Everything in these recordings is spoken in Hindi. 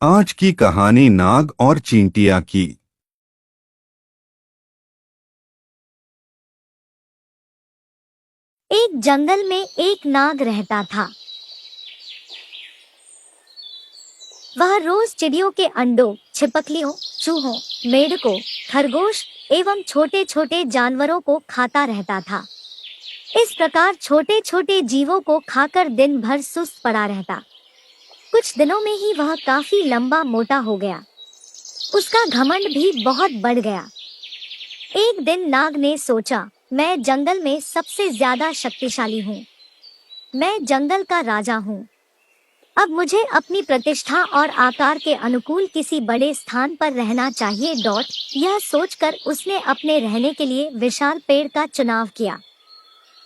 आज की कहानी नाग और चींटिया की। एक जंगल में एक नाग रहता था। वह रोज चिड़ियों के अंडों, छिपकलियों, चूहों, मेंढकों, खरगोश एवं छोटे छोटे जानवरों को खाता रहता था। इस प्रकार छोटे छोटे जीवों को खाकर दिन भर सुस्त पड़ा रहता। कुछ दिनों में ही वह काफी लंबा मोटा हो गया। उसका घमंड भी बहुत बढ़ गया। एक दिन नाग ने सोचा, मैं जंगल में सबसे ज्यादा शक्तिशाली हूँ। मैं जंगल का राजा हूँ। अब मुझे अपनी प्रतिष्ठा और आकार के अनुकूल किसी बड़े स्थान पर रहना चाहिए। यह सोचकर उसने अपने रहने के लिए विशाल पेड़ का चुनाव किया।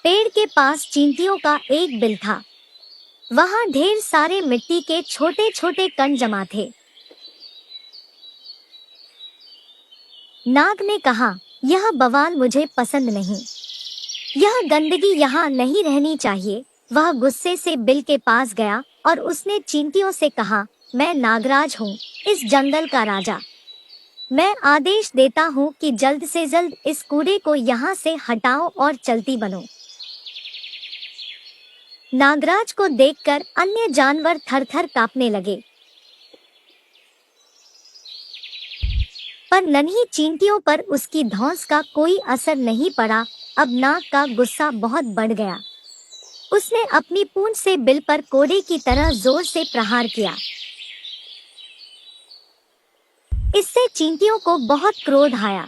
पेड़ के पास चींटियों का एक बिल था। वहाँ ढेर सारे मिट्टी के छोटे छोटे कण जमा थे। नाग ने कहा, यह बवाल मुझे पसंद नहीं। यह गंदगी यहाँ नहीं रहनी चाहिए। वह गुस्से से बिल के पास गया और उसने चींटियों से कहा, मैं नागराज हूँ, इस जंगल का राजा। मैं आदेश देता हूँ कि जल्द से जल्द इस कूड़े को यहाँ से हटाओ और चलती बनो। नागराज को देखकर अन्य जानवर थर-थर कांपने लगे, पर नन्ही चींटियों पर उसकी धौंस का कोई असर नहीं पड़ा। अब नाग का गुस्सा बहुत बढ़ गया। उसने अपनी पूंछ से बिल पर कोड़े की तरह जोर से प्रहार किया। इससे चींटियों को बहुत क्रोध आया।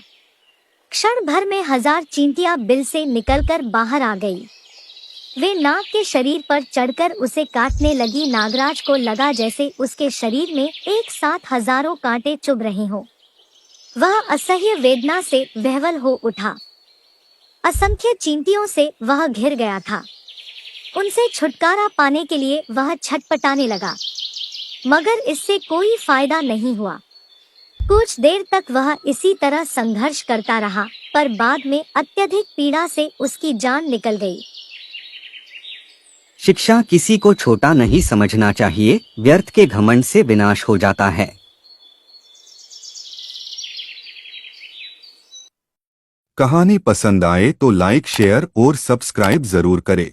क्षण भर में 1000 चींटियां बिल से निकलकर बाहर आ गई। वे नाग के शरीर पर चढ़कर उसे काटने लगी। नागराज को लगा जैसे उसके शरीर में एक साथ हजारों कांटे चुभ रहे हों। वह असह्य वेदना से विह्वल हो उठा। असंख्य चींटियों से वह घिर गया था। उनसे छुटकारा पाने के लिए वह छटपटाने लगा, मगर इससे कोई फायदा नहीं हुआ। कुछ देर तक वह इसी तरह संघर्ष करता रहा, पर बाद में अत्यधिक पीड़ा से उसकी जान निकल गई। शिक्षा किसी को छोटा नहीं समझना चाहिए, व्यर्थ के घमंड से विनाश हो जाता है। कहानी पसंद आए तो लाइक, शेयर और सब्सक्राइब जरूर करें।